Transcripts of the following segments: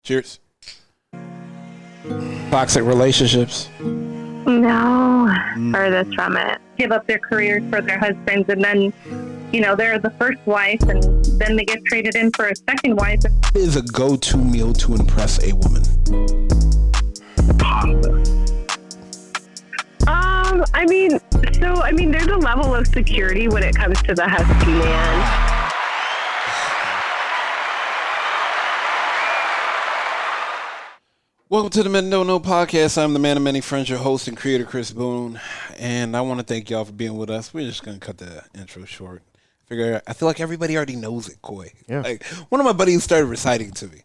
Cheers. Toxic relationships. No, furthest from it. Give up their careers for their husbands, and then, they're the first wife, and then they get traded in for a second wife. What is a go-to meal to impress a woman? Pasta. There's a level of security when it comes to the husky man. Welcome to the Men Don't Know podcast. I'm the man of many friends, your host and creator, Chris Boone. And I want to thank y'all for being with us. We're just going to cut the intro short. I feel like everybody already knows it, Coy. Yeah. Like, one of my buddies started reciting to me.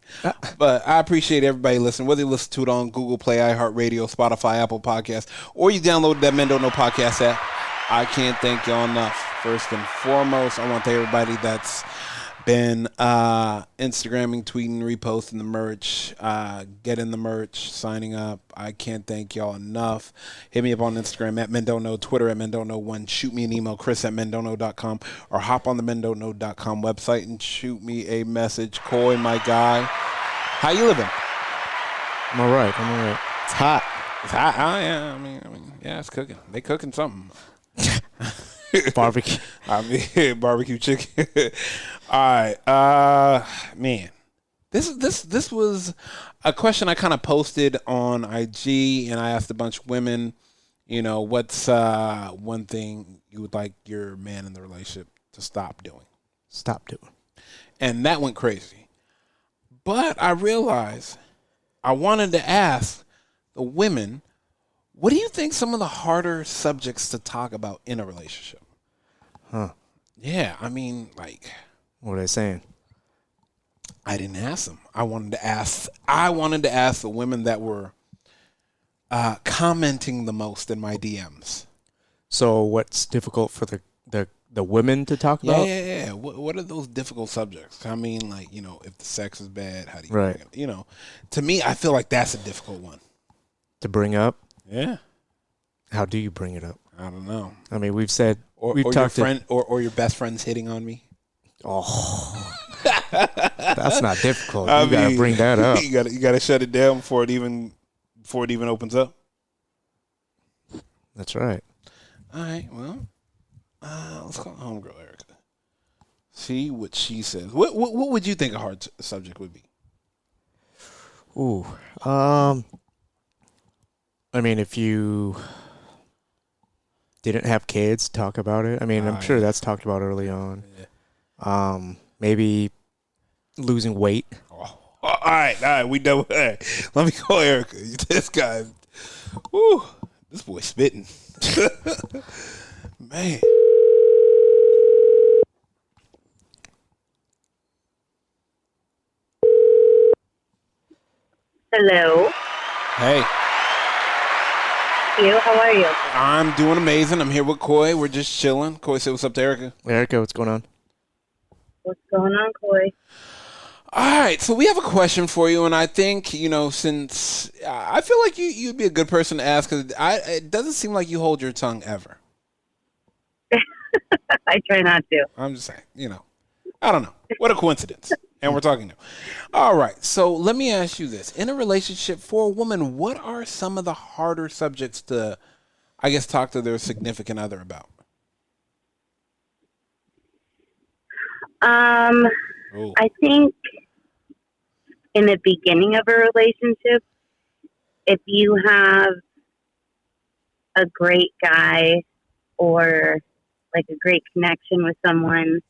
But I appreciate everybody listening, whether you listen to it on Google Play, iHeartRadio, Spotify, Apple Podcasts, or you download that Men Don't Know podcast app. I can't thank y'all enough. First and foremost, I want to thank everybody that's been Instagramming, tweeting, reposting the merch, getting the merch, signing up. I can't thank y'all enough. Hit me up on Instagram at Men Don't Know, Twitter at Men Don't Know 1. Shoot me an email, chris@mendontknow.com, or hop on the mendontknow.com website and shoot me a message. Coy, my guy, how you living? I'm all right. It's hot. It's hot. Oh, yeah. I mean, yeah, it's cooking. They cooking something. Barbecue. Barbecue chicken. All right, man. This was a question I kind of posted on IG, and I asked a bunch of women, what's one thing you would like your man in the relationship to stop doing? And that went crazy. But I realized I wanted to ask the women, what do you think some of the harder subjects to talk about in a relationship? Huh. Yeah, What are they saying? I didn't ask them. I wanted to ask the women that were commenting the most in my DMs. So what's difficult for the women to talk about? Yeah. What are those difficult subjects? I mean, if the sex is bad, how do you right? To me, I feel like that's a difficult one to bring up. Yeah. How do you bring it up? I don't know. I mean, we've said or your friend or your best friend's hitting on me. Oh, that's not difficult. You gotta bring that up. You gotta shut it down before it even opens up. That's right. All right. Well, let's call homegirl Erica. See what she says. What would you think a hard subject would be? Ooh. If you didn't have kids, talk about it. I'm sure that's talked about early on. Yeah. Maybe losing weight. Oh. All right. We done with that. Let me call Erica. This guy, whoo, this boy spitting. Man. Hello. Hey. You, how are you? I'm doing amazing. I'm here with Coy. We're just chilling. Coy, say what's up to Erica. Erica, what's going on? What's going on, Coy? All right, so we have a question for you, and I think, since I feel like you'd be a good person to ask, because it doesn't seem like you hold your tongue ever. I try not to. I'm just saying, I don't know. What a coincidence. And we're talking now. All right, so let me ask you this. In a relationship for a woman, what are some of the harder subjects to, I guess, talk to their significant other about? I think in the beginning of a relationship, if you have a great guy or like a great connection with someone,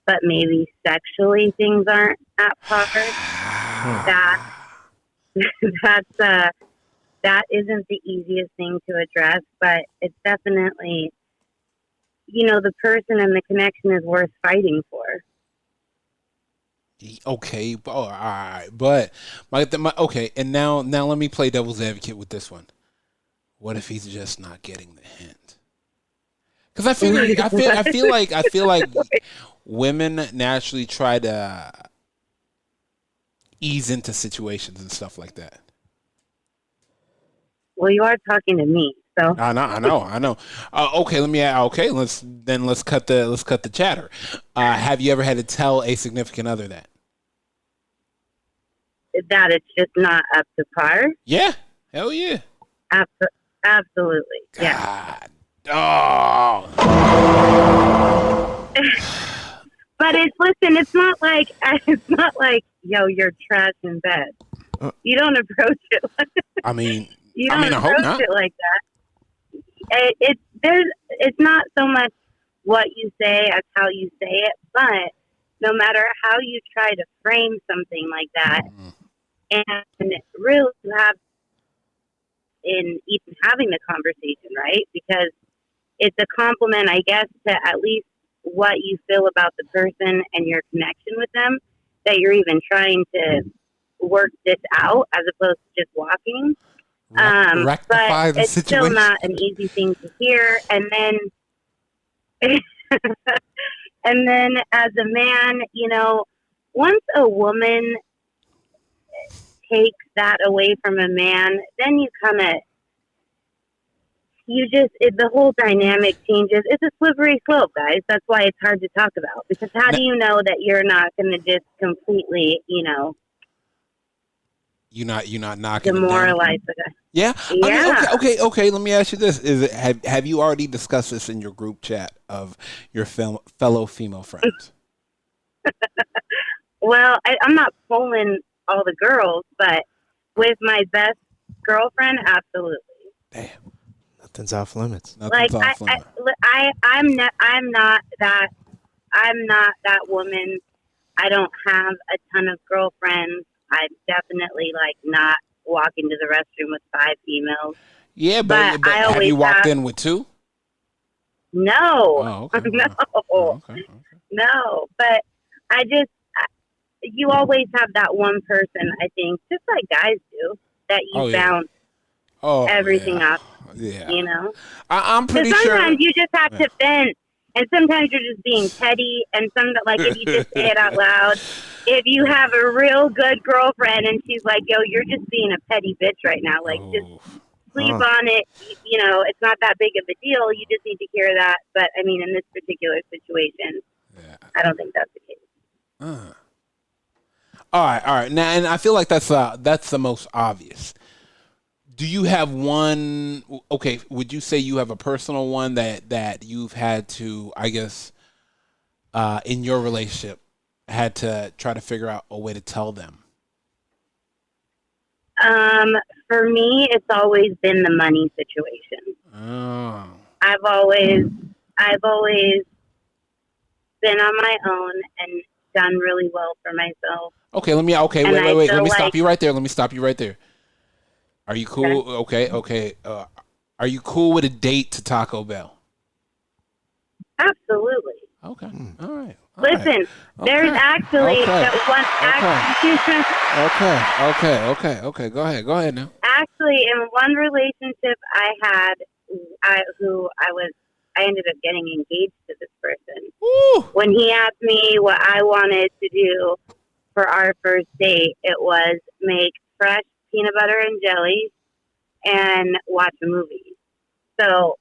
but maybe sexually things aren't at par, that isn't the easiest thing to address, but it's definitely, the person and the connection is worth fighting for. Okay, all right, but okay, and now let me play devil's advocate with this one. What if he's just not getting the hint? Because I feel like women naturally try to ease into situations and stuff like that. Well, you are talking to me, so I know. Okay, let's cut the chatter. Have you ever had to tell a significant other that? that it's just not up to par. Yeah. Hell yeah. Absolutely. Yeah. God. Oh. But it's not like yo, you're trash in bed. You don't approach it like I mean, you don't I hope approach not. it like that. It's not so much what you say as how you say it, but no matter how you try to frame something like that, and really have in even having the conversation, right? Because it's a compliment, I guess, to at least what you feel about the person and your connection with them, that you're even trying to work this out as opposed to just walking. Rectify but the it's situation. still not an easy thing to hear. And then, and then as a man, once a woman takes that away from a man, then the whole dynamic changes. It's a slippery slope, guys. That's why it's hard to talk about, because how do you know that you're not going to just completely, you're not knocking demoralize it down. the guy? Yeah. Yeah. I mean, okay. Let me ask you this: have you already discussed this in your group chat of your fellow female friends? Well, I'm not pulling all the girls, but with my best girlfriend, absolutely. Damn. Nothing's off limits. I'm not that woman. I don't have a ton of girlfriends. I'm definitely not walking to the restroom with 5 females. Yeah, but have you walked in with 2? No. Oh, okay. No. Oh, okay. No. But you always have that one person, I think, just like guys do, that you bounce everything off. Yeah. I'm pretty sure. Sometimes you just have to vent, and sometimes you're just being petty, and if you just say it out loud, if you have a real good girlfriend and she's like, yo, you're just being a petty bitch right now, just sleep on it, it's not that big of a deal, you just need to hear that. But I mean, in this particular situation, I don't think that's the case. All right. Now, and I feel like that's the most obvious. Do you have one? Okay, would you say you have a personal one that you've had to, I guess, in your relationship, had to try to figure out a way to tell them? For me, it's always been the money situation. Oh. I've always been on my own and done really well for myself. Okay, wait. Let me stop you right there. Are you cool? Okay. Are you cool with a date to Taco Bell? Absolutely. Okay. All right. Listen, there's actually that one. Okay. Go ahead now. Actually, in one relationship I had, I ended up getting engaged to this person. Woo! When he asked me what I wanted to do for our first date, it was make fresh peanut butter and jelly and watch a movie. So,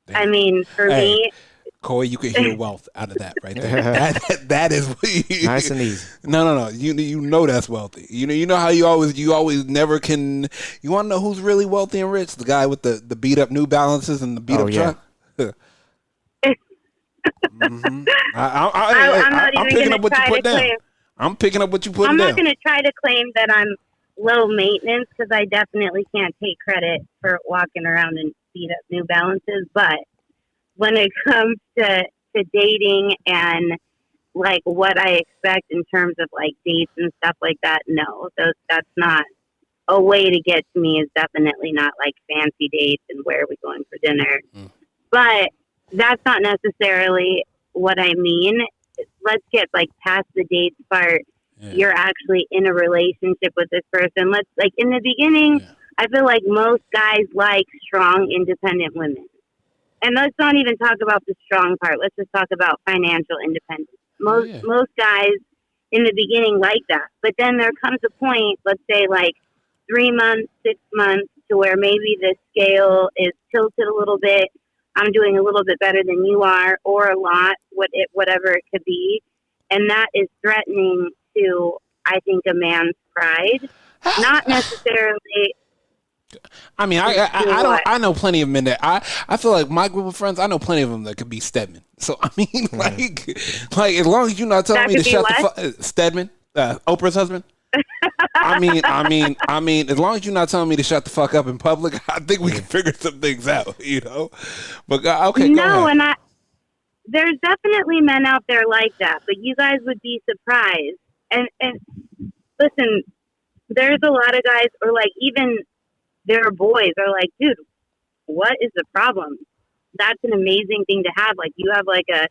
Damn. I mean, for me, Corey, you can hear wealth out of that right there. that is nice and easy. No. You know that's wealthy. You know how you always never can. You want to know who's really wealthy and rich? The guy with the beat up New Balances and the beat up truck. Mm-hmm. I'm picking up what you put down. I'm picking up what you put down. I'm not going to try to claim that I'm low maintenance, because I definitely can't take credit for walking around in beat up New Balances. But when it comes to dating and what I expect in terms of dates and stuff like that, no, that's not a way to get to me. Is definitely not fancy dates and where are we going for dinner. But that's not necessarily what I mean. Let's get past the dates part. Yeah. You're actually in a relationship with this person. Let's in the beginning, I feel like most guys like strong, independent women. And let's not even talk about the strong part. Let's just talk about financial independence. Most guys in the beginning like that. But then there comes a point, let's say 3 months, 6 months, to where maybe the scale is tilted a little bit. I'm doing a little bit better than you are, or a lot, whatever it could be. And that is threatening to I think, a man's pride. Not necessarily. I mean, I know plenty of men that I feel like my group of friends, I know plenty of them that could be Stedman. So I mean, like as long as you're not telling me to shut the fuck Stedman, Oprah's husband. I mean, as long as you're not telling me to shut the fuck up in public, I think we can figure some things out, you know. But okay, no, and there's definitely men out there like that, but you guys would be surprised. And listen, there's a lot of guys, or like even their boys are like, dude, what is the problem? That's an amazing thing to have. Like, you have like a,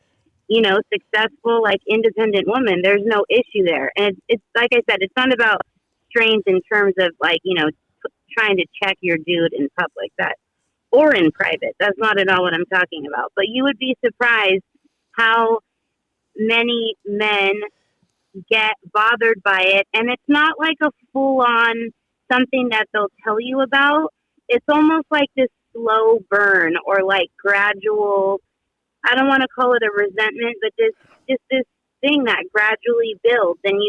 successful, like, independent woman. There's no issue there. And it's like I said, it's not about strains in terms of like, trying to check your dude in public, that, or in private. That's not at all what I'm talking about. But you would be surprised how many men get bothered by it. And it's not like a full on something that they'll tell you about. It's almost like this slow burn, or like gradual, I don't want to call it a resentment, but just this thing that gradually builds, and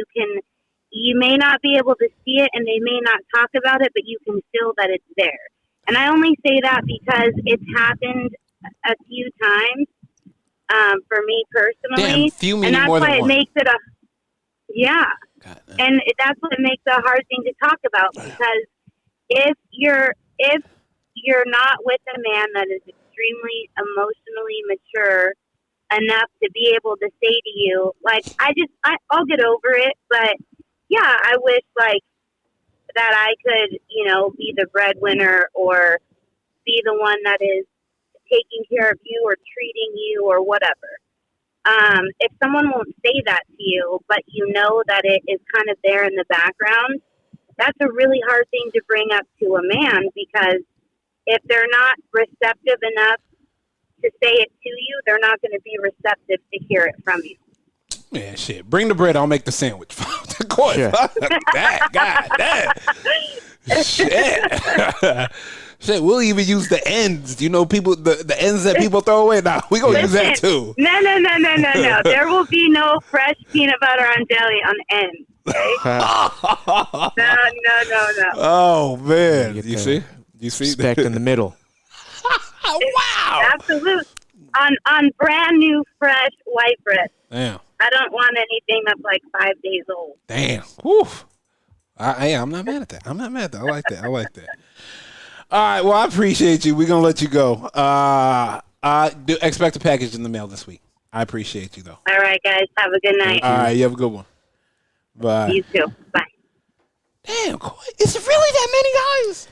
you may not be able to see it, and they may not talk about it, but you can feel that it's there. And I only say that because it's happened a few times for me personally. Damn, and that's more why than it one. makes it and that's what makes it a hard thing to talk about, because if you're not with a man that is extremely emotionally mature enough to be able to say to you, like, I'll get over it, but yeah, I wish like that I could, be the breadwinner, or be the one that is taking care of you or treating you or whatever. If someone won't say that to you, but you know that it is kind of there in the background, that's a really hard thing to bring up to a man, because if they're not receptive enough to say it to you, they're not going to be receptive to hear it from you. Man, shit. Bring the bread. I'll make the sandwich. Go ahead. God damn. Shit. Shit, we'll even use the ends. People, the ends that people throw away. Nah, we gonna use that too. No. There will be no fresh peanut butter on jelly on the ends. Okay? No. Oh man, you see? Respect in the middle. Wow. Absolutely. On brand new, fresh white bread. Damn. I don't want anything that's like 5 days old. Damn. Woo. I'm not mad at that. I like that. All right. Well, I appreciate you. We're gonna let you go. Do expect a package in the mail this week. I appreciate you though. All right, guys. Have a good night. All right. You have a good one. Bye. You too. Bye. Damn. Is it really that many guys?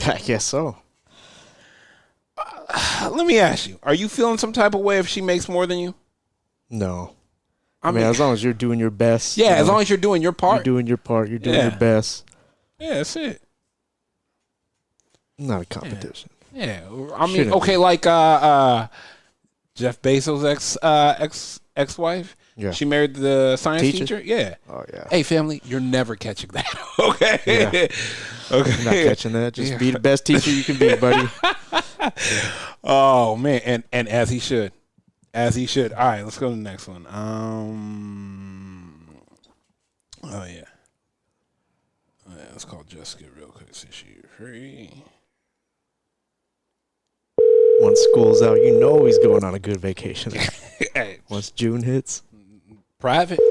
I guess so. Let me ask you: are you feeling some type of way if she makes more than you? No. I mean, as long as you're doing your best. Yeah, as long as you're doing your part. You're doing your part. You're doing your best. Yeah, that's it. Not a competition. Yeah. I mean, okay, like Jeff Bezos' ex-wife. Yeah. She married the science teacher. Yeah. Oh yeah. Hey, family, you're never catching that. Okay. Yeah. Okay. Not catching that. Just be the best teacher you can be, buddy. Oh man, and as he should. All right, let's go to the next one. Oh yeah. Let's call Jessica real quick. See if she's free. Once school's out, he's going on a good vacation. Hey. Once June hits. Private.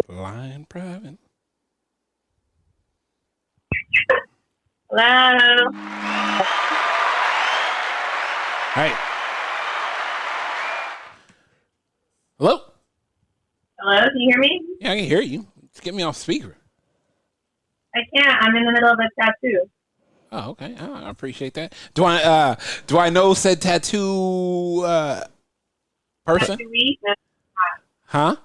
Line private. Hello. Hey. Hello? Hello, can you hear me? Yeah, I can hear you. Just get me off speaker. I can't. I'm in the middle of a tattoo. Oh, okay. I appreciate that. Do I know said tattoo person? Huh?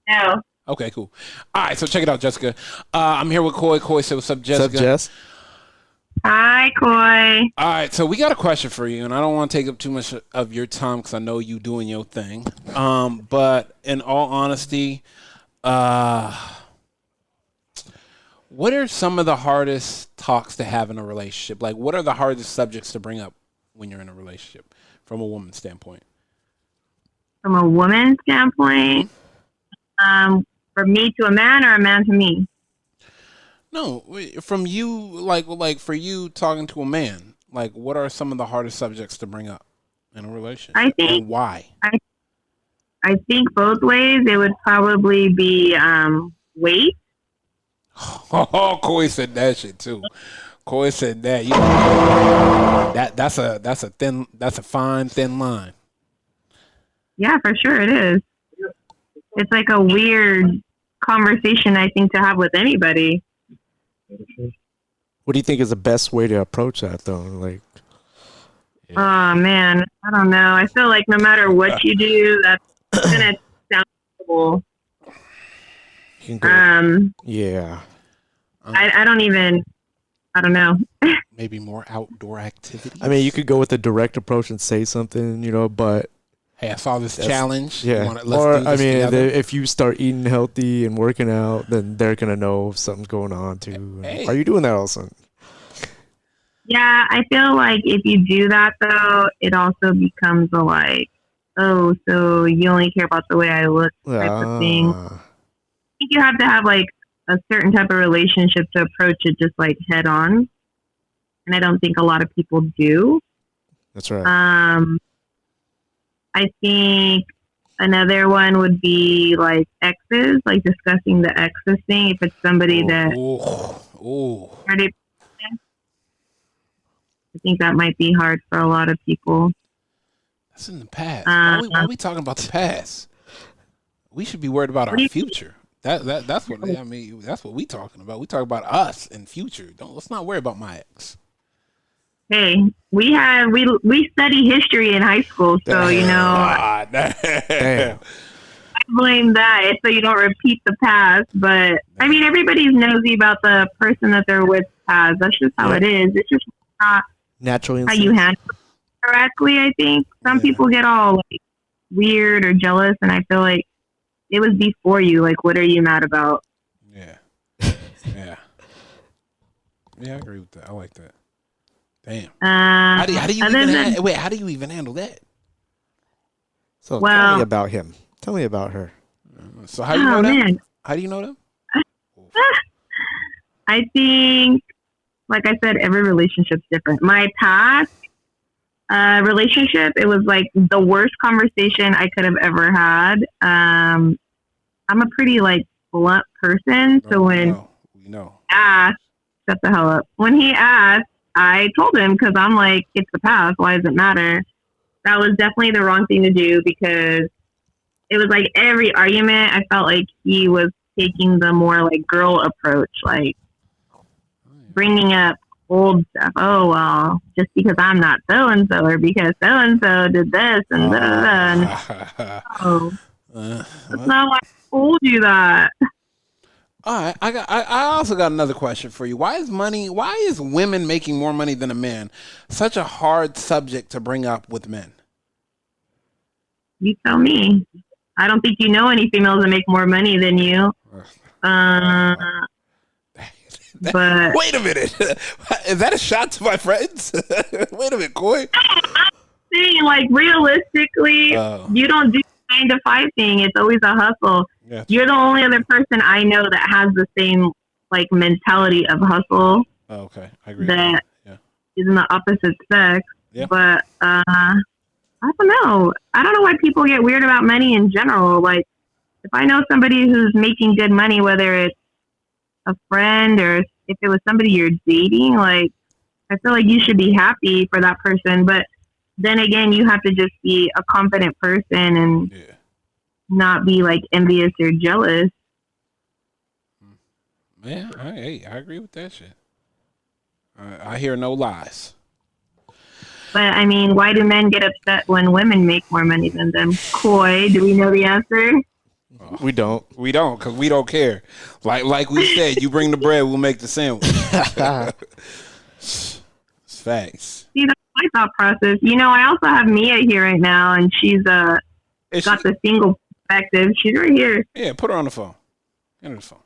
No. Okay, cool. All right, so check it out, Jessica. I'm here with Coy. Coy said, what's up, Jessica? What's up, Jess? Hi, Coy. All right, so we got a question for you, and I don't want to take up too much of your time because I know you doing your thing. But in all honesty, what are some of the hardest talks to have in a relationship? Like, what are the hardest subjects to bring up when you're in a relationship from a woman's standpoint? From a woman's standpoint, from me to a man or a man to me? No, from you, like for you talking to a man, like what are some of the hardest subjects to bring up in a relationship? I think and why? I think both ways. It would probably be weight. Oh, Koi said that shit too. Koi said that. You know, that's a fine thin line. Yeah, for sure it is. It's like a weird conversation, I think, to have with anybody. What do you think is the best way to approach that, though? Like, oh man, I don't know. I feel like no matter what you do, that's gonna sound terrible. you can go, yeah. I don't know. Maybe more outdoor activities. I mean, you could go with a direct approach and say something, but hey, I saw this challenge. Yeah. If you start eating healthy and working out, then they're gonna know if something's going on too. Hey. Are you doing that also? Yeah, I feel like if you do that though, it also becomes a like, oh, so you only care about the way I look type of thing. I think you have to have like a certain type of relationship to approach it just like head on. And I don't think a lot of people do. That's right. I think another one would be like exes, like discussing the exes thing. If it's somebody already, I think that might be hard for a lot of people. That's in the past. Why are we talking about the past? We should be worried about our future. That's what I mean. That's what we talking about. We talk about us and future. Let's not worry about my ex. Hey, we study history in high school, so I blame that so you don't repeat the past. But I mean, everybody's nosy about the person that they're with past. That's just how it is. It's just not naturally how you handle it correctly. I think some people get all like weird or jealous, and I feel like it was before you. Like, what are you mad about? Yeah, yeah, I agree with that. I like that. Damn. How do you even handle that? So tell me about him. Tell me about her. So how do you know them? Man. How do you know them? I think, like I said, every relationship's different. My past relationship, it was like the worst conversation I could have ever had. I'm a pretty like blunt person, so when asked, shut the hell up. When he asked, I told him because I'm like, it's the past. Why does it matter? That was definitely the wrong thing to do because it was like every argument, I felt like he was taking the more like girl approach, like bringing up old stuff. Oh, well, just because I'm not so-and-so or because so-and-so did this and da-da-da. That's not why I told you that. All right, I also got another question for you. Why is women making more money than a man such a hard subject to bring up with men? You tell me. I don't think you know any females that make more money than you. But wait a minute. Is that a shot to my friends? Wait a minute, Koi. I'm saying, like, realistically, you don't do the 9 to 5 thing. It's always a hustle. Yeah. You're the only other person I know that has the same like mentality of hustle. Oh, okay, I agree. That is in the opposite sex. Yeah. But I don't know. I don't know why people get weird about money in general. Like, if I know somebody who's making good money, whether it's a friend or if it was somebody you're dating, like, I feel like you should be happy for that person. But then again, you have to just be a confident person and not be like envious or jealous. Yeah, I agree with that shit. I hear no lies. But I mean, why do men get upset when women make more money than them? Koi, do we know the answer? We don't because we don't care. Like we said, you bring the bread, we'll make the sandwich. It's facts. See, that's my thought process. I also have Mia here right now, and she's got the single perspective. She's right here. Yeah, put her on the phone. Get her the phone.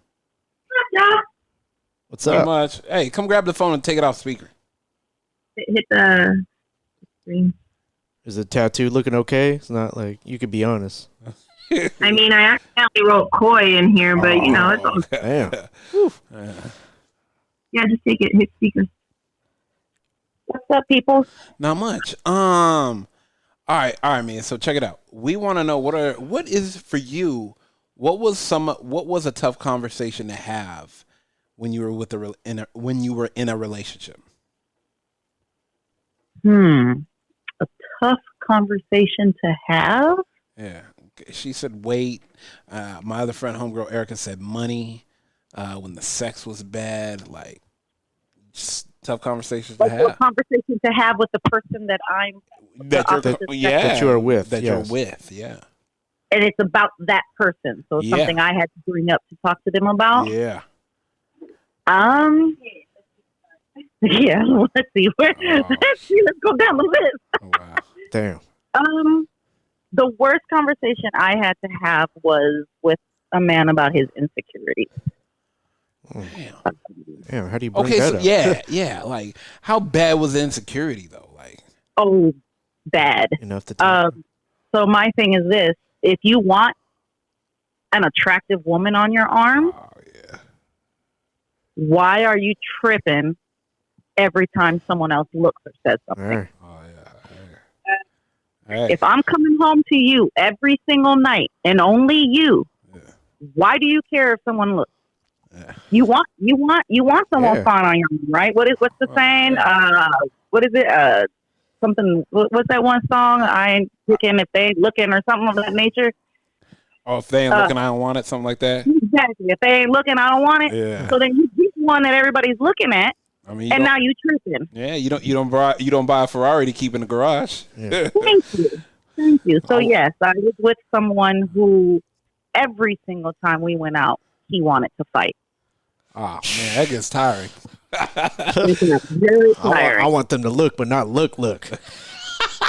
What's up? Much. Hey, come grab the phone and take it off speaker. Hit the screen. Is the tattoo looking okay? It's not like, you could be honest. I mean, I accidentally wrote Coy in here, but it's all. Damn. Yeah, just take it. Hit speaker. What's up, people? Not much. All right, man. So check it out. We want to know what is for you. What was a tough conversation to have when you were in a relationship? A tough conversation to have. Yeah, she said wait. My other friend, homegirl Erica, said money. When the sex was bad, like just tough conversations to have. A conversation to have with the person that you are with. You're with, yeah. And it's about that person, so it's something I had to bring up to talk to them about. Yeah. Yeah. Let's see. Let's go down the list. Oh, wow. Damn. The worst conversation I had to have was with a man about his insecurities. Damn, how do you bring that up? Yeah. Like, how bad was the insecurity though? Like, bad. Enough to talk. So my thing is this: if you want an attractive woman on your arm, why are you tripping every time someone else looks or says something? If I'm coming home to you every single night and only you, why do you care if someone looks? You want someone fine on your arm, right? What's the saying? What is it? Something. What's that one song? I ain't looking if they ain't looking or something of that nature. Oh, if they ain't looking, I don't want it. Something like that. Exactly. If they ain't looking, I don't want it. Yeah. So then you get one that everybody's looking at. I mean, and now you tripping. Yeah, you don't buy a Ferrari to keep in the garage. Yeah. Thank you. So yes, I was with someone who every single time we went out, he wanted to fight. Oh man, that gets tiring. Very tiring. I want them to look, but not look. Right?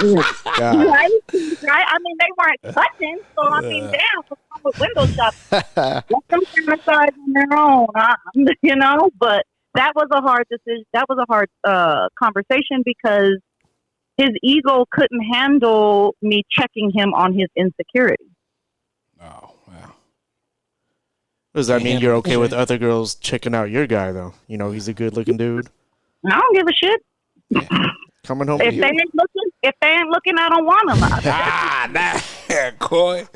I mean, they weren't touching, so I mean, damn, what's wrong with window shopping? Let them fantasize on their own, But that was a hard decision. That was a hard conversation because his ego couldn't handle me checking him on his insecurity. Oh, wow. Does that mean you're okay with other girls checking out your guy, though? He's a good-looking dude. I don't give a shit. Yeah. Coming home. If they ain't looking, I don't want them. Coy.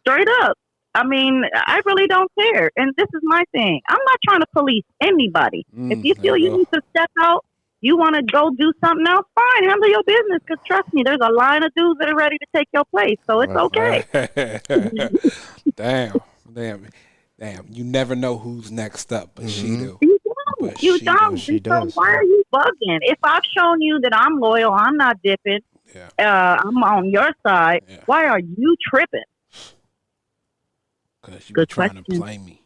Straight up. I mean, I really don't care. And this is my thing. I'm not trying to police anybody. If you feel you need to step out, you want to go do something else, fine, handle your business. Because trust me, there's a line of dudes that are ready to take your place. So it's okay. Damn. You never know who's next up, but she do. You don't. She does. Why are you bugging? If I've shown you that I'm loyal, I'm not dipping, I'm on your side, why are you tripping? Because you're trying to play me.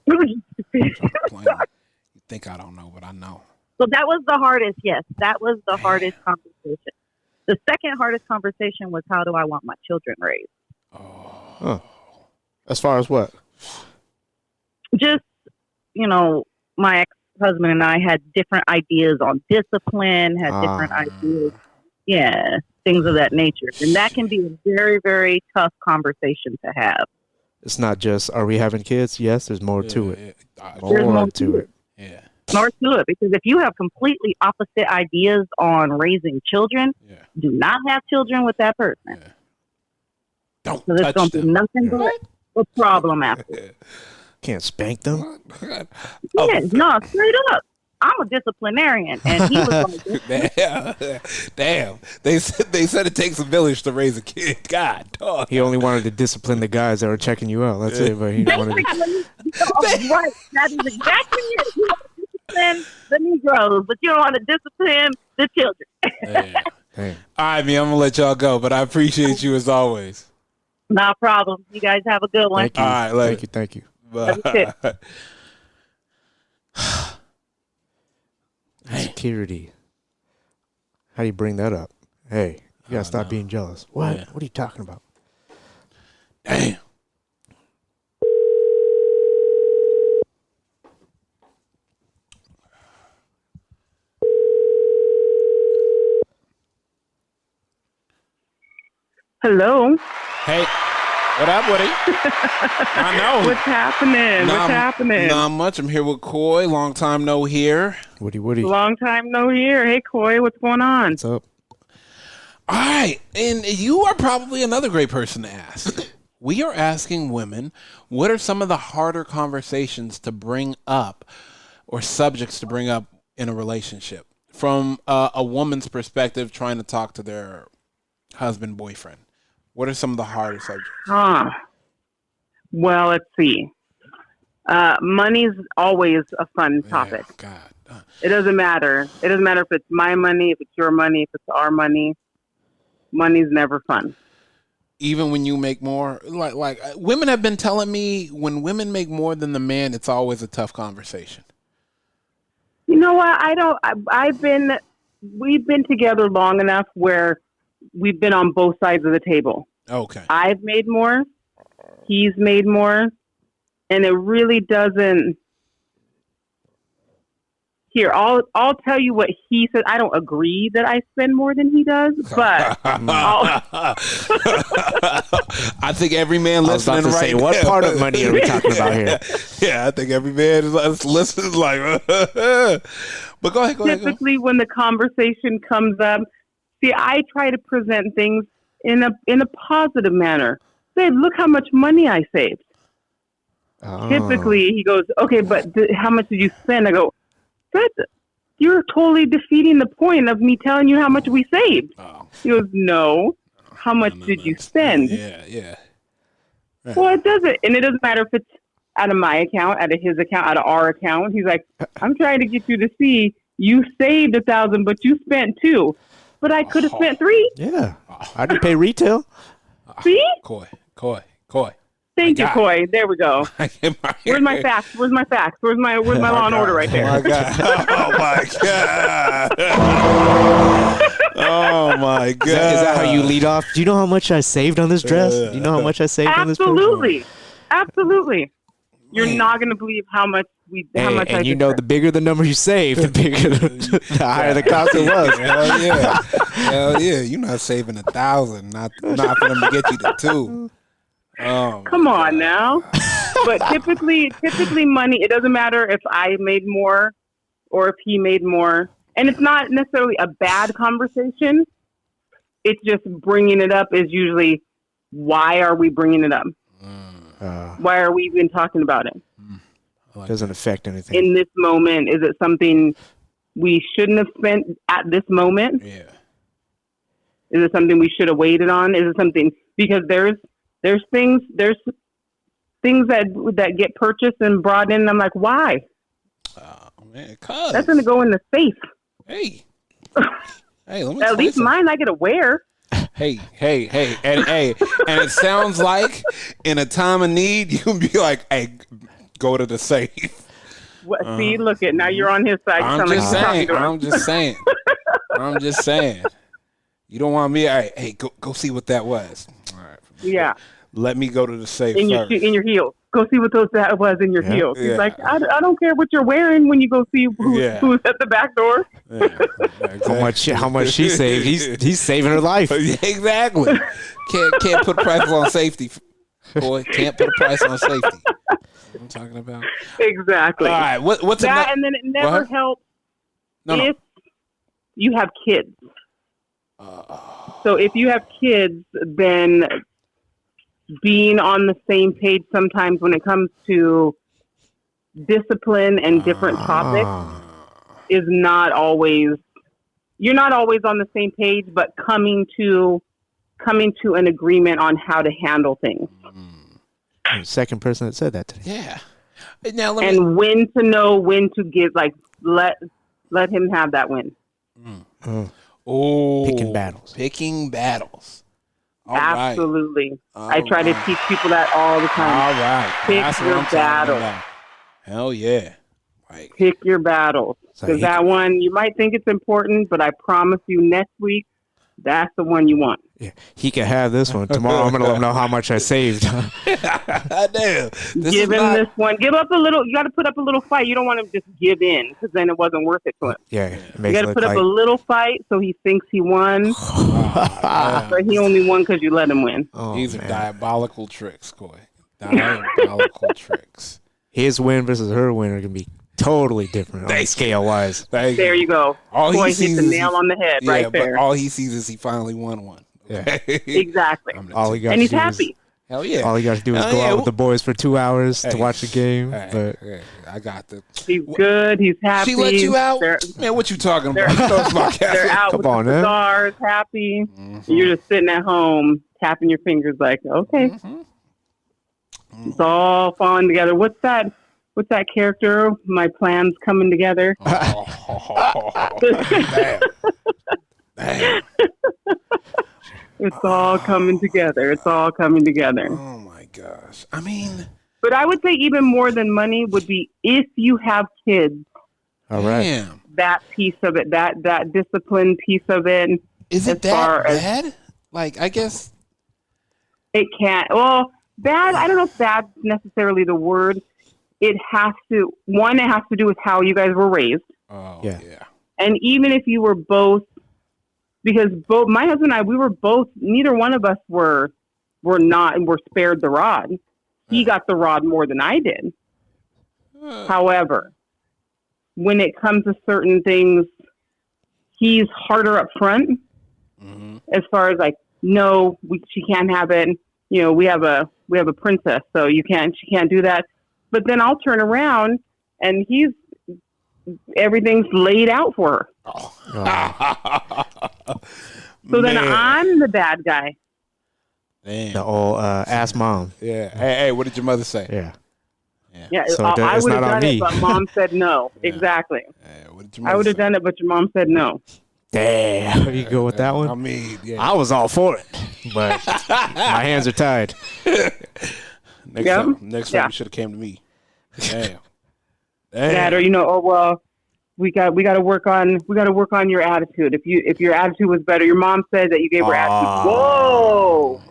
You think I don't know, but I know. So that was the hardest, yes. That was the hardest conversation. The second hardest conversation was, how do I want my children raised? As far as what? Just, my ex-husband and I had different ideas on discipline, had different ideas. Yeah, things of that nature. And that can be a very, very tough conversation to have. It's not just, are we having kids? Yes, there's more to it. More to it. Yeah. More to it, because if you have completely opposite ideas on raising children, do not have children with that person. Yeah. Don't so there's going to be nothing but a problem after. Can't spank them? No, straight up. I'm a disciplinarian, and he was like, "Damn, they said it takes a village to raise a kid." God, dog. He only wanted to discipline the guys that were checking you out. That's it. But he wanted. Right, that is exactly it. You want to discipline the Negroes, but you don't want to discipline the children. All right, man. I'm gonna let y'all go, but I appreciate you as always. No problem. You guys have a good one. Thank you. All right, thank you. Bye. Security. How do you bring that up? Hey, you gotta stop being jealous. What? Yeah. What are you talking about? Damn. Hello. Hey, what up, Woody? I know. What's happening? What's happening? Not much. I'm here with Coy. Long time no hear. Woody. Long time no hear. Hey, Coy, what's going on? What's up? All right. And you are probably another great person to ask. We are asking women, what are some of the harder conversations to bring up or subjects to bring up in a relationship from a woman's perspective trying to talk to their husband, boyfriend? What are some of the harder subjects? Well, let's see. Money's always a fun topic. God. It doesn't matter. It doesn't matter if it's my money, if it's your money, if it's our money. Money's never fun. Even when you make more, like women have been telling me when women make more than the man, it's always a tough conversation. You know what? We've been together long enough where we've been on both sides of the table. Okay. I've made more. He's made more. And it really doesn't. Here, I'll tell you what he said. I don't agree that I spend more than he does, but I think every man listening I was about to say, what part of money are we talking about here? Yeah, I think every man is listening like, but go ahead. Typically, when the conversation comes up, see, I try to present things in a positive manner. Say, look how much money I saved. Oh. Typically, he goes, okay, but how much did you spend? I go, you're totally defeating the point of me telling you how much we saved. Oh. He goes, no. How much did you spend? Yeah. Well, it doesn't. And it doesn't matter if it's out of my account, out of his account, out of our account. He's like, I'm trying to get you to see you saved $1,000, but you spent $2,000. But I could have spent $3,000. Yeah. I did pay retail. See? Coy. Thank you, Coy. There we go. Where's my facts? Where's my Law and Order right there? Oh my God. Oh my God. Is that how you lead off? Do you know how much I saved on this dress? Do you know how much I saved on this dress? Absolutely. You're not going to believe how much I the bigger the number you save, the bigger the higher the cost it was. Hell yeah. You're not saving 1,000, not for them to get you to 2. Oh, come on now. But typically money, it doesn't matter if I made more or if he made more. And it's not necessarily a bad conversation. It's just bringing it up is usually, why are we bringing it up? Why are we even talking about it? Doesn't affect anything. In this moment, is it something we shouldn't have spent at this moment? Yeah. Is it something we should have waited on? Is it something, because there's things that get purchased and brought in, and I'm like, why? Oh man, cuz that's gonna go in the safe. Hey, let me at least mine I get to wear. Hey, and it sounds like in a time of need you can be like, hey, go to the safe. See, look at now you're on his side. I'm just saying. You don't want me. Hey, go see what that was. All right. Yeah. Let me go to the safe in your heels. Go see what that was in your heels. He's like, I don't care what you're wearing when you go see who's at the back door. Yeah, exactly. How much she saved? He's saving her life. Exactly. Can't put a price on safety. Boy, can't put a price on safety. What I'm talking about. Exactly. All right. What's that? And then it never helps if you have kids. So if you have kids, then being on the same page sometimes when it comes to discipline and different topics is not always, you're not always on the same page, but coming to an agreement on how to handle things. The second person that said that today. Yeah. Now, when to know when to give, like let him have that win. Oh, picking battles. All Absolutely. Right. I try to teach people that all the time. All right. Pick your battles. Hell yeah. Like, pick your battles. Because that one, you might think it's important, but I promise you next week, That's the one you want. Yeah, he can have this one. Tomorrow I'm going to let him know how much I saved. Damn. Give him this one. Give up a little. You got to put up a little fight. You don't want him to just give in because then it wasn't worth it to him. Yeah. You got to put up a little fight so he thinks he won. But he only won because you let him win. Oh, these are diabolical tricks, Coy. Diabolical tricks. His win versus her win are going to be totally different scale-wise. There you go. Coy hit the nail on the head right there. But all he sees is he finally won one. Yeah. Exactly. And he's happy. Hell yeah. All you got to do is go out with the boys for 2 hours to watch the game. But I got the. He's good. He's happy. She let you out? Man, what you talking about? They're out with the stars, happy. Mm-hmm. You're just sitting at home, tapping your fingers like, okay. Mm-hmm. It's all falling together. What's that character? My plan's coming together. Damn. It's all coming together. It's all coming together. Oh my gosh. I mean, but I would say even more than money would be if you have kids. All right. Damn. That piece of it, that discipline piece of it. Is it that bad? Like, I guess it can't. Well, bad. I don't know if that's necessarily the word. It has to do with how you guys were raised. Oh, yeah. And even if you were both. Because both my husband and I, we were both. Neither one of us were spared the rod. He got the rod more than I did. However, when it comes to certain things, he's harder up front. Mm-hmm. As far as like, no, she can't have it. You know, we have a princess, so she can't do that. But then I'll turn around and everything's laid out for her. Oh. So then I'm the bad guy. Damn. The old ass mom. Yeah. Hey, what did your mother say? Yeah. So I would have done it, but mom said no. Yeah. Exactly. What did your mother I would have done it, but your mom said no. Damn. You go with that one? I mean, I was all for it, but my hands are tied. Next time you should have came to me. Damn. Dad, or we got to work on your attitude. If your attitude was better, your mom said that you gave her attitude. Whoa!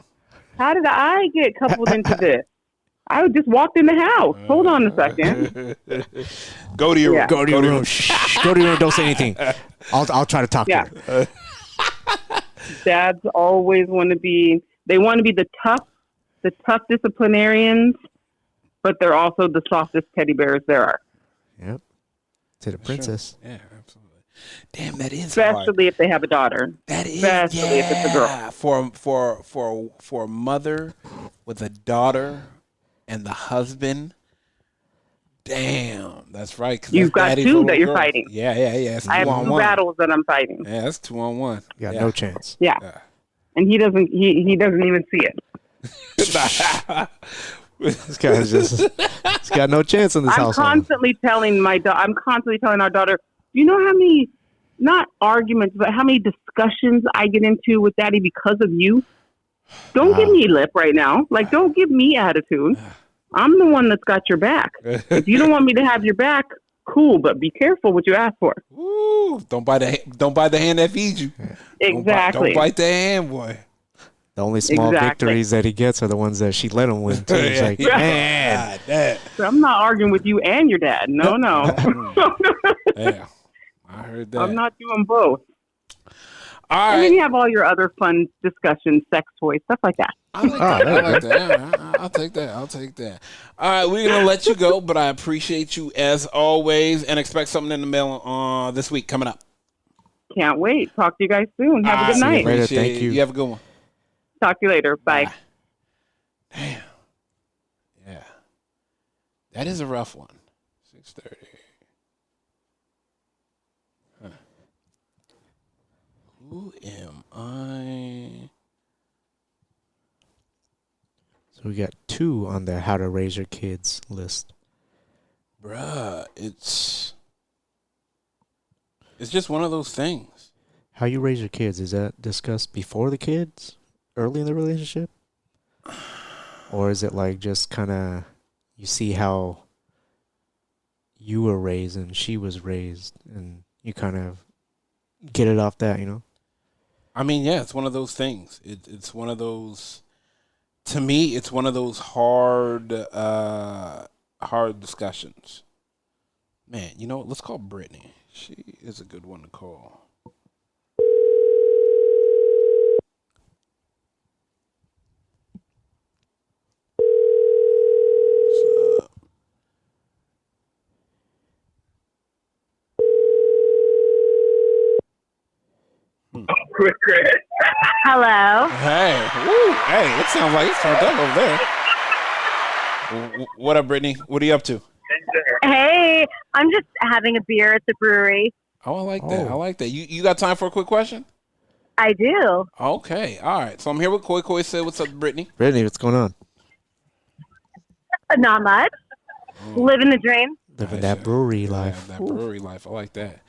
How did I get coupled into this? I just walked in the house. Hold on a second. Go to your room. Go to your room. Go to your room. Don't say anything. I'll try to talk to her. Dads always want to be. They want to be the tough disciplinarians, but they're also the softest teddy bears there are. Yep. To the princess. Sure. Yeah, absolutely. Damn, that is especially if they have a daughter. That is especially if it's a girl. For a mother with a daughter and the husband. Damn, that's right. You've got two that you're fighting. Yeah. It's I have two battles that I'm fighting. Yeah, that's 2-on-1. You got no chance. Yeah. And he doesn't even see it. This guy's he's got no chance in this house. I'm constantly telling our daughter, you know how many, not arguments, but how many discussions I get into with Daddy because of you? Don't give me lip right now. Like, don't give me attitude. I'm the one that's got your back. If you don't want me to have your back, cool, but be careful what you ask for. Ooh, don't bite the hand that feeds you. Exactly. Don't bite the hand, boy. The only small victories that he gets are the ones that she let him win, too. It's like, man. So I'm not arguing with you and your dad. No. Yeah, I heard that. I'm not doing both. All right. And then you have all your other fun discussions, sex toys, stuff like that. I like that. Yeah, I'll take that. All right, we're going to let you go, but I appreciate you as always and expect something in the mail this week coming up. Can't wait. Talk to you guys soon. Have a good night. Later. Thank you. You have a good one. Talk to you later. Bye. Damn. Yeah. That is a rough one. 6:30. Huh. Who am I? So we got 2 on the How to Raise Your Kids list. Bruh, it's just one of those things. How you raise your kids, is that discussed before the kids? Early in the relationship? Or is it like just kind of you see how you were raised and she was raised and you kind of get it off that, you know? I mean, yeah, it's one of those things. It's one of those. To me, it's one of those hard discussions. Man, you know what? Let's call Brittany. She is a good one to call. Hello. Hey, woo, hey, it sounds like it's turned up over there. What up, Brittany? What are you up to? Hey, I'm just having a beer at the brewery. Oh, I like that. I like that. You got time for a quick question? I do. Okay, all right. So I'm here with Koi. Koi said, "What's up, Brittany?" Brittany, what's going on? Not much. Living the dream. Living that brewery life. That brewery life. I like that.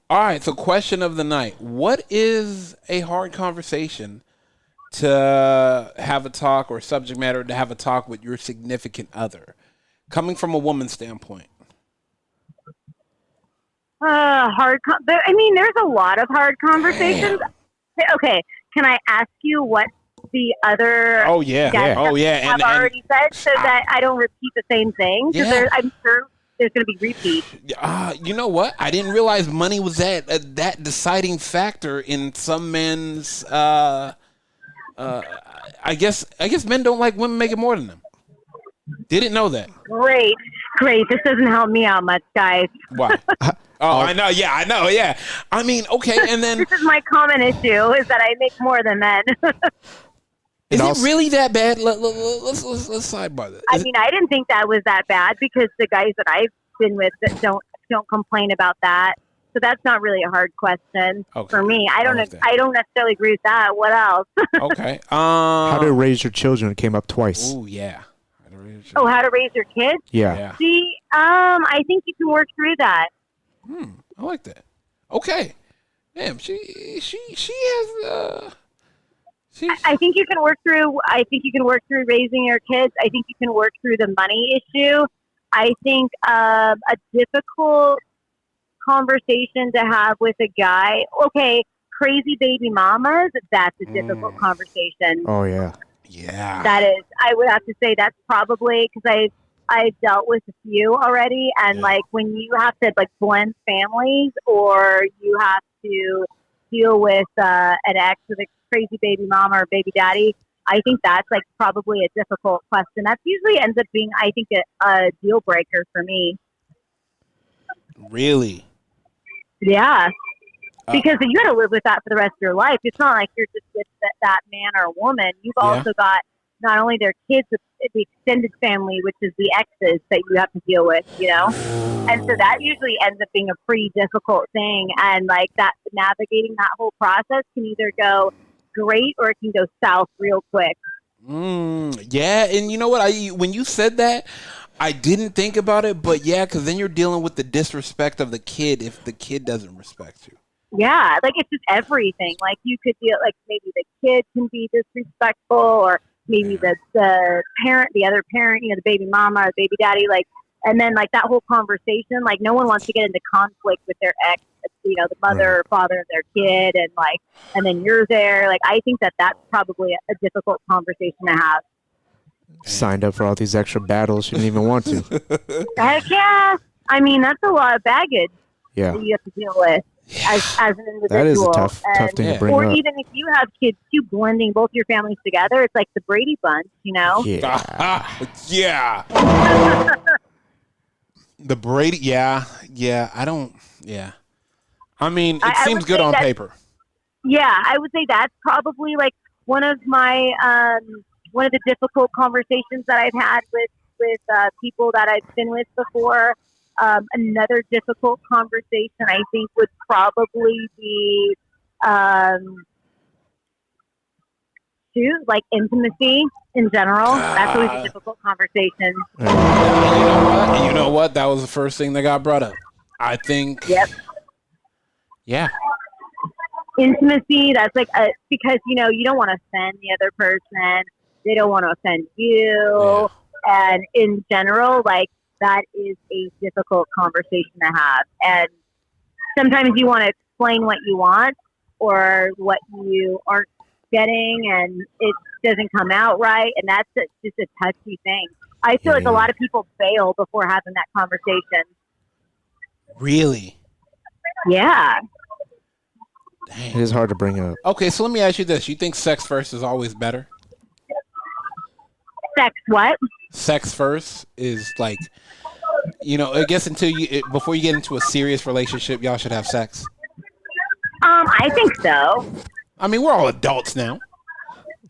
All right. So, question of the night: what is a hard conversation to have a talk, or subject matter to have a talk with your significant other, coming from a woman's standpoint? There's a lot of hard conversations. Damn. Okay, can I ask you what the other Oh yeah. have already said so that I don't repeat the same thing? Because I'm sure there's going to be repeats. You know what? I didn't realize money was that deciding factor in some men's. I guess men don't like women making more than them. Didn't know that. Great. This doesn't help me out much, guys. Why? Oh, I know. Yeah, I know. Yeah. I mean, okay, and then this is my common issue: is that I make more than men. Is it really that bad? Let's sidebar that. I didn't think that was that bad because the guys that I've been with that don't complain about that. So that's not really a hard question for me. I don't necessarily agree with that. What else? Okay. How to raise your children came up twice. Oh yeah. How to raise your kids? Yeah. See, I think you can work through that. I like that. Okay. Damn, she has I think you can work through. I think you can work through raising your kids. I think you can work through the money issue. I think a difficult conversation to have with a guy. Okay, crazy baby mamas. That's a difficult conversation. Oh yeah. Yeah. That is. I would have to say that's probably because I've dealt with a few already, and like when you have to like blend families, or you have to deal with an ex with a crazy baby mama or baby daddy, I think that's like probably a difficult question. That usually ends up being, I think, a deal breaker for me. Really? Yeah. Because you got to live with that for the rest of your life. It's not like you're just with that man or woman. You've also got not only their kids, but the extended family, which is the exes that you have to deal with, you know? And so that usually ends up being a pretty difficult thing. And like that, navigating that whole process can either go great or it can go south real quick. Yeah. And you know what? When you said that, I didn't think about it, but yeah, because then you're dealing with the disrespect of the kid if the kid doesn't respect you. Yeah, like it's just everything. Like you could deal, like maybe the kid can be disrespectful, or maybe the parent, the other parent, the baby mama or the baby daddy, like, and then like that whole conversation, like no one wants to get into conflict with their ex, the mother or father of their kid, and like, and then you're there. Like I think that's probably a difficult conversation to have. Signed up for all these extra battles you didn't even want to. Heck yeah! I mean, that's a lot of baggage that you have to deal with. As an individual. That is a tough thing to bring or up. Or even if you have kids too, blending both your families together, it's like the Brady Bunch, Yeah. Yeah. The Brady, yeah. I mean, it seems good on paper. Yeah, I would say that's probably like one of my one of the difficult conversations that I've had with people that I've been with before. Another difficult conversation, I think, would probably be like intimacy in general. That's always a difficult conversation. You know what? That was the first thing that got brought up. I think. Yep. Yeah. Intimacy. That's like because you don't want to offend the other person. They don't want to offend you, and in general, like. That is a difficult conversation to have. And sometimes you want to explain what you want, or what you aren't getting and it doesn't come out right. And that's just a touchy thing. I feel like a lot of people fail before having that conversation. Really? Yeah. It is hard to bring up. Okay, so let me ask you this. You think sex first is always better? Sex what? Sex first is like, I guess before you get into a serious relationship, y'all should have sex. I think so. I mean, we're all adults now.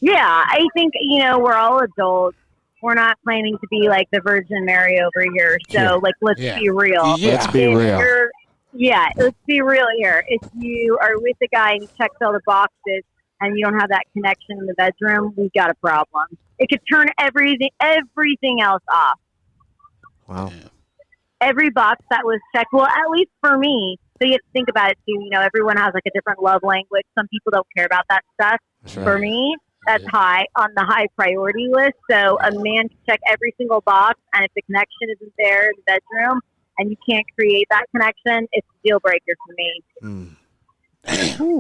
Yeah, I think, we're all adults. We're not claiming to be like the Virgin Mary over here. So, let's be real. Yeah. Let's be real. Let's be real here. If you are with a guy and he checks all the boxes and you don't have that connection in the bedroom, we've got a problem. It could turn everything else off. Wow. Every box that was checked, well, at least for me, so you have to think about it too. Everyone has like a different love language. Some people don't care about that stuff. Right. For me, that's high on the high priority list. So a man can check every single box, and if the connection isn't there in the bedroom and you can't create that connection, it's a deal breaker for me.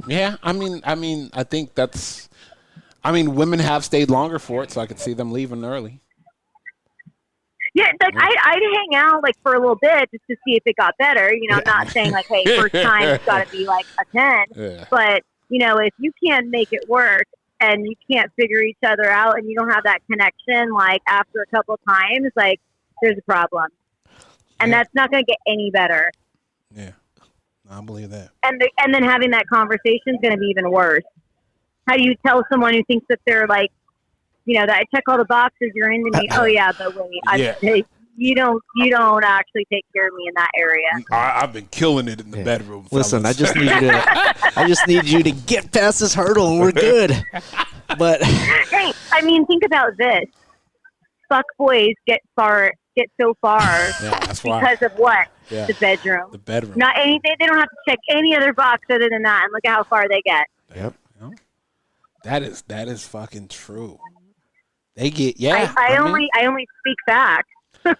Yeah, I mean, I think that's. I mean, women have stayed longer for it, so I could see them leaving early. Yeah, I'd hang out for a little bit just to see if it got better. I'm not saying hey, first time it's got to be a 10. Yeah. But if you can't make it work and you can't figure each other out and you don't have that connection, after a couple of times, there's a problem, and that's not going to get any better. Yeah, I believe that. And then having that conversation is going to be even worse. How do you tell someone who thinks that they're that I check all the boxes, you're into me? Oh yeah, but wait, you don't actually take care of me in that area. I've been killing it in the bedroom. Listen, fellas. I just need you to get past this hurdle and we're good. But hey, think about this. Fuck boys get so far because of what? Yeah. The bedroom. The bedroom. Not anything. They don't have to check any other box other than that, and look at how far they get. Yep. That is fucking true. They get I only speak facts. that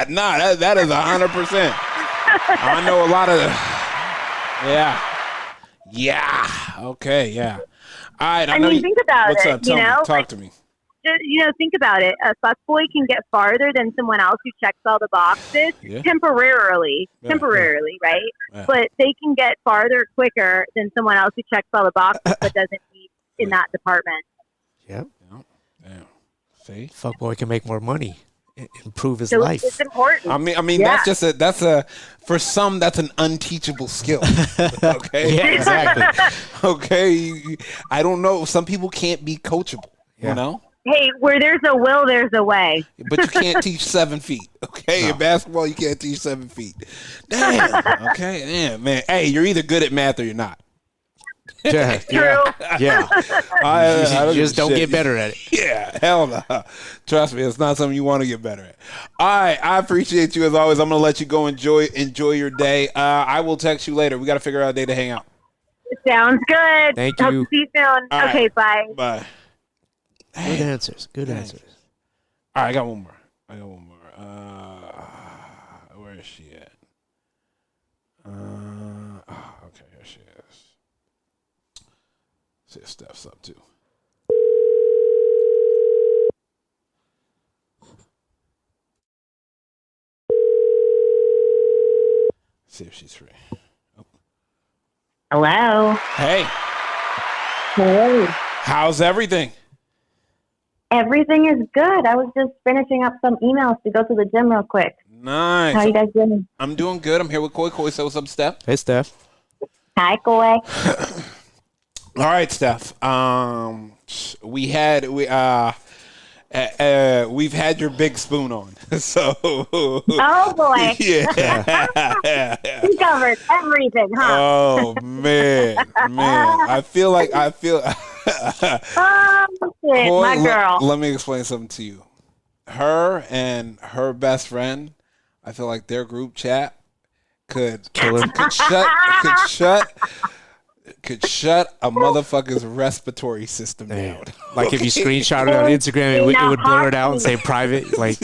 is 100%. I know a lot of. Okay. Yeah. All right. Think about what's it. Up? Tell me. Talk to me. Think about it. A fuckboy can get farther than someone else who checks all the boxes temporarily, right? Yeah. But they can get farther quicker than someone else who checks all the boxes but doesn't need in that department. Yep. Damn. See? Fuckboy can make more money, improve his life. It's important. I mean, that's for some that's an unteachable skill. Okay. Yeah, exactly. Okay. I don't know. Some people can't be coachable. Yeah. Hey, where there's a will, there's a way. But you can't teach 7 feet. Okay, in basketball, you can't teach 7 feet. Damn. Okay, damn, man. Hey, you're either good at math or you're not. Yeah. True. Yeah. I just don't get better at it. Yeah, hell no. Trust me, it's not something you want to get better at. All right, I appreciate you as always. I'm gonna let you go enjoy your day. I will text you later. We got to figure out a day to hang out. Sounds good. Thank Hope you. to see you soon. All okay, right. bye. Bye. Good answers. Good answers. All right, I got one more. Where is she at? Okay, here she is. See if Steph's up too. See if she's free. Oh. Hello. Hey. Hey. How's everything? Everything is good. I was just finishing up some emails to go to the gym real quick. Nice. How you guys doing? I'm doing good. I'm here with Koi. Koi, so what's up, Steph? Hey, Steph. Hi, Koi. All right, Steph. We've had your big spoon on, so. Oh boy. Yeah. He covered everything, huh? Oh man. I feel. Oh shit, Koi, my girl. Let me explain something to you. Her and her best friend, I feel like their group chat could Killer. could shut could shut a motherfucker's respiratory system down. Like if you screenshot it on Instagram, it would blur it out and say private, like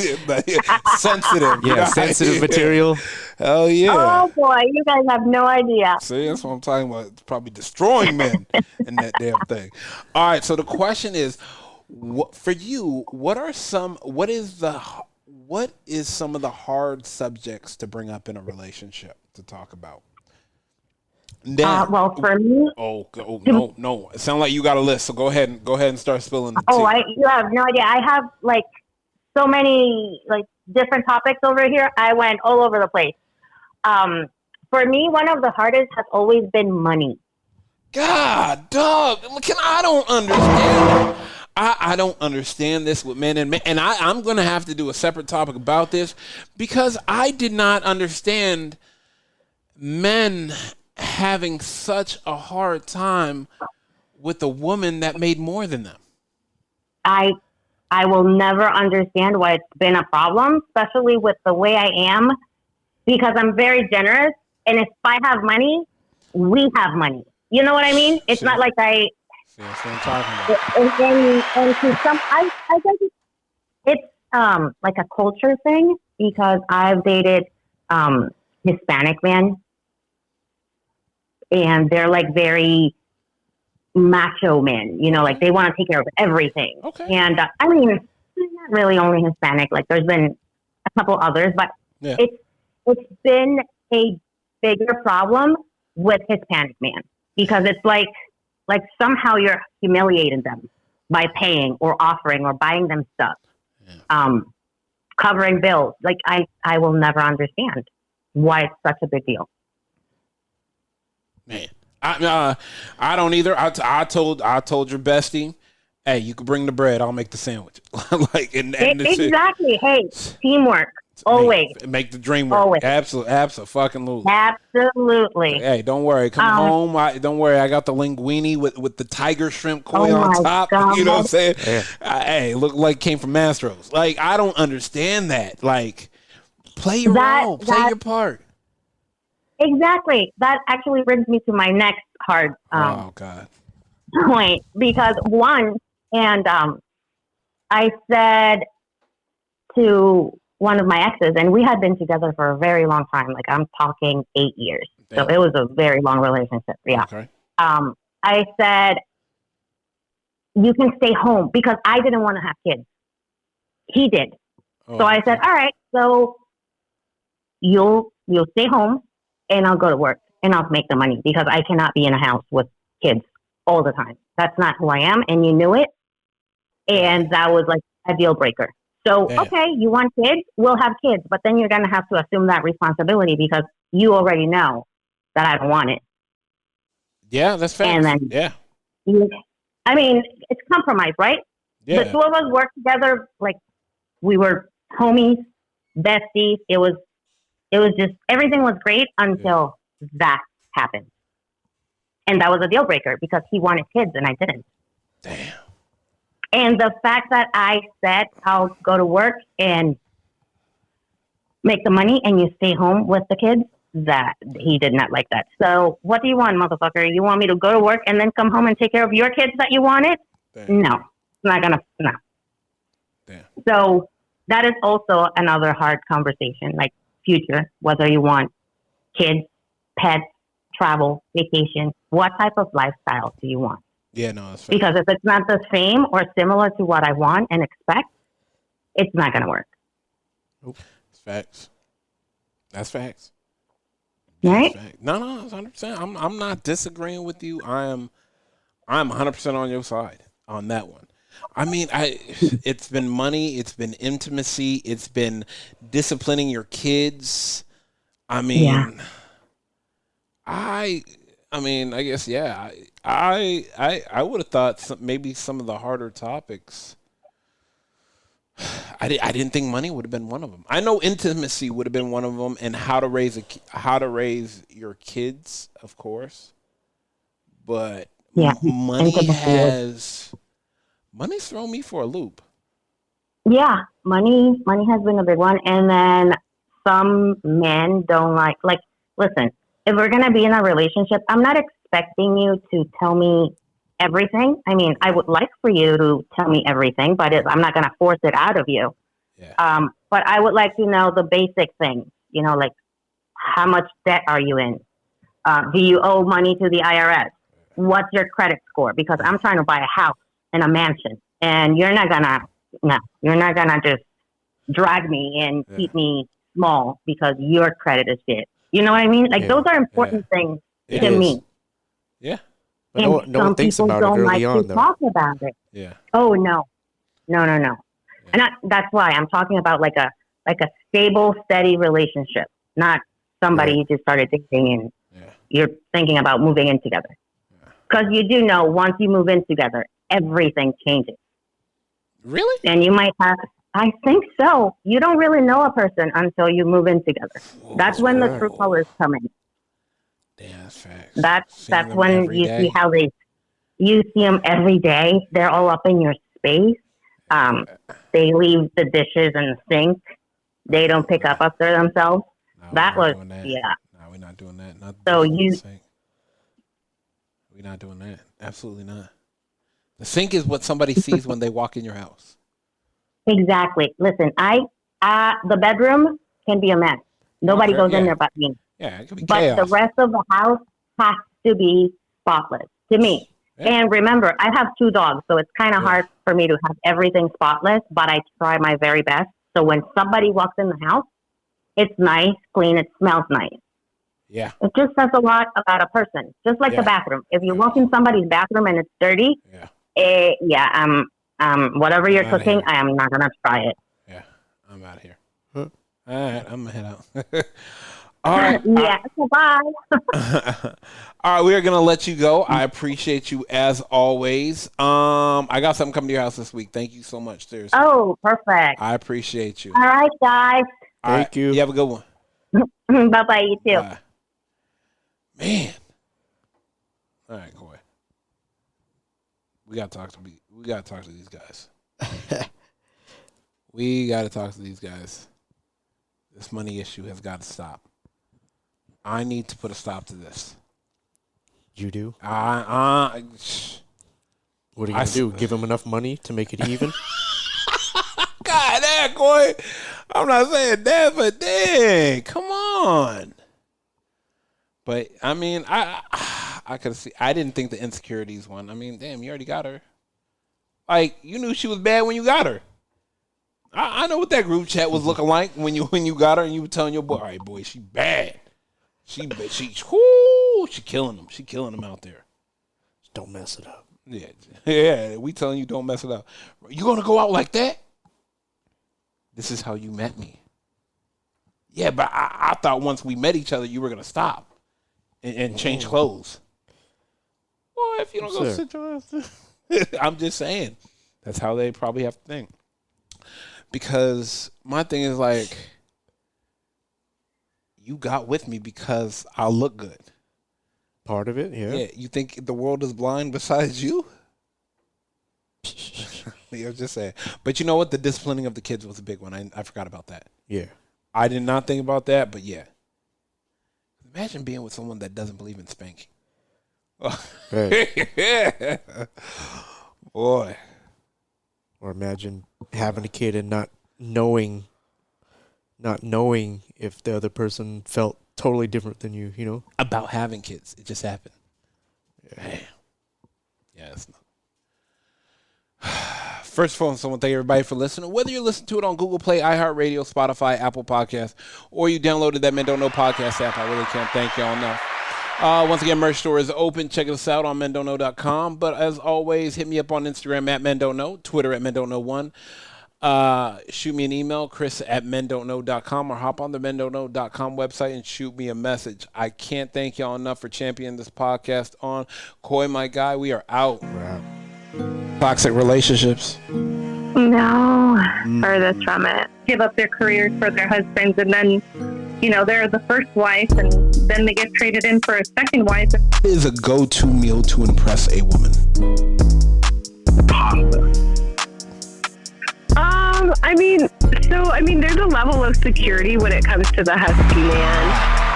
sensitive. Yeah, sensitive material. Hell yeah. Oh boy, you guys have no idea. See, that's what I'm talking about. It's probably destroying men in that damn thing. All right, so the question is, for you, what is some of the hard subjects to bring up in a relationship to talk about? Now, well, for me, no. It sounds like you got a list. So go ahead and start spilling the tea. You have no idea. I have like so many like different topics over here. I went all over the place. For me, one of the hardest has always been money. God, dog, I don't understand. I don't understand this with men and I'm going to have to do a separate topic about this because I did not understand men having such a hard time with a woman that made more than them. I will never understand why it's been a problem, especially with the way I am, because I'm very generous. And if I have money, we have money. You know what I mean? It's not like I. That's what I'm talking about. And to some, I guess it's like a culture thing because I've dated Hispanic men. And they're like very macho men, you know, like they want to take care of everything. Okay. And I mean, not really only Hispanic, like there's been a couple others, but it's been a bigger problem with Hispanic men because it's like somehow you're humiliating them by paying or offering or buying them stuff, covering bills. Like I will never understand why it's such a big deal. Man, I don't either. I told your bestie, hey, you can bring the bread. I'll make the sandwich. Exactly. Hey, teamwork. Always. Make the dream work. Always. Absolutely. Absolutely. Hey, don't worry. Come home. Don't worry. I got the linguine with the tiger shrimp koi on top. God. You know what I'm saying? Yeah. Hey, look like it came from Mastro's. Like, I don't understand that. Like, play your role. Play your part. Exactly. That actually brings me to my next hard point because I said to one of my exes, and we had been together for a very long time. Like I'm talking 8 years. Damn. So it was a very long relationship. Yeah. Okay. I said, you can stay home because I didn't want to have kids. He did. So I said, all right, so you'll stay home. And I'll go to work and I'll make the money because I cannot be in a house with kids all the time. That's not who I am. And you knew it. And that was like a deal breaker. So, okay, you want kids? We'll have kids. But then you're going to have to assume that responsibility because you already know that I don't want it. Yeah, that's fair. And then, I mean, it's compromise, right? Yeah. The two of us worked together like we were homies, besties. It was just, everything was great until that happened. And that was a deal breaker because he wanted kids and I didn't. Damn. And the fact that I said I'll go to work and make the money and you stay home with the kids, that he did not like that. So what do you want, motherfucker? You want me to go to work and then come home and take care of your kids that you wanted? Damn. No, it's not gonna, no. Damn. So that is also another hard conversation, like future, whether you want kids, pets, travel, vacation, what type of lifestyle do you want? Yeah, no, that's fair. Because if it's not the same or similar to what I want and expect, it's not going to work. Nope. That's facts. That's facts. Right? That's facts. No, 100%. I'm not disagreeing with you. I'm 100% on your side on that one. I mean, it's been money, it's been intimacy, it's been disciplining your kids. I mean, I guess, yeah. I would have thought maybe some of the harder topics. I didn't think money would have been one of them. I know intimacy would have been one of them, and how to raise your kids, of course. But money's thrown me for a loop. Yeah, money has been a big one, and then some men don't like. Listen, if we're gonna be in a relationship, I'm not expecting you to tell me everything. I mean, I would like for you to tell me everything, but I'm not going to force it out of you. Yeah. But I would like to know the basic things, you know, like how much debt are you in? Do you owe money to the IRS? What's your credit score? Because I'm trying to buy a house and a mansion, and you're not going to just drag me and keep me small because your credit is shit. You know what I mean? Like those are important things to me. Yeah. But no one thinks about it early on, though. Talk about it. Yeah. Oh no. Yeah. And that's why I'm talking about like a stable, steady relationship, not somebody you just started dating and you're thinking about moving in together. Because you do know once you move in together, everything changes. Really? And you might have. I think so. You don't really know a person until you move in together. That's when the true colors come in. Damn, that's facts. That's when you see how you see them every day. They're all up in your space. They leave the dishes in the sink. They don't pick up after themselves. No, that was No, we're not doing that. Not so we're not doing that. Absolutely not. The sink is what somebody sees when they walk in your house. Exactly. Listen, the bedroom can be a mess. Nobody goes in there but me. Yeah, it could be but chaos. The rest of the house has to be spotless to me. Yeah. And remember, I have 2 dogs, so it's kind of hard for me to have everything spotless, but I try my very best. So when somebody walks in the house, it's nice, clean, it smells nice. Yeah. It just says a lot about a person, just like the bathroom. If you walk in somebody's bathroom and it's dirty, whatever you're cooking, I am not going to try it. Yeah, I'm out of here. Huh. All right, I'm going to head out. All right. Bye. All right, we are going to let you go. I appreciate you as always. I got something coming to your house this week. Thank you so much. Seriously. Oh, perfect. I appreciate you. All right, guys. Thank you. You have a good one. Bye-bye, you too. Bye. Man. All right, Coy. We got to talk to these guys. We got to talk to these guys. This money issue has got to stop. I need to put a stop to this. You do? What are you going to do? Give him enough money to make it even? God damn, Coy. I'm not saying that, but dang, come on. But, I mean, I could see. I didn't think the insecurities one. I mean, damn, you already got her. Like, you knew she was bad when you got her. I know what that group chat was looking like when you got her and you were telling your boy, all right, boy, she bad. She killing them. She killing them out there. Don't mess it up. Yeah, we telling you don't mess it up. You gonna go out like that? This is how you met me. Yeah, but I thought once we met each other, you were gonna stop and change clothes. Well, if you don't go sit your ass, I'm just saying that's how they probably have to think. Because my thing is like, you got with me because I look good. Part of it, yeah. Yeah, you think the world is blind besides you? I was just saying. But you know what? The disciplining of the kids was a big one. I forgot about that. Yeah. I did not think about that, but yeah. Imagine being with someone that doesn't believe in spanking. Right. Boy. Or imagine having a kid and not knowing if the other person felt totally different than you, you know? About having kids. It just happened. Yeah. Man. Yeah, it's not. First of all, someone thank everybody for listening. Whether you listen to it on Google Play, iHeartRadio, Spotify, Apple Podcasts, or you downloaded that Men Don't Know podcast app, I really can't thank y'all enough. Once again, merch store is open. Check us out on mendontknow.com. But as always, hit me up on Instagram at mendontknow, Twitter at mendontknow1. Shoot me an email, chris@mendontknow.com, or hop on the mendontknow.com website and shoot me a message. I can't thank y'all enough for championing this podcast on Coy, my guy. We are out. Wow. Toxic relationships. No, furthest from it. Give up their careers for their husbands, and then, you know, they're the first wife, and then they get traded in for a second wife. What is a go-to meal to impress a woman? Pasta. I mean, there's a level of security when it comes to the husky man.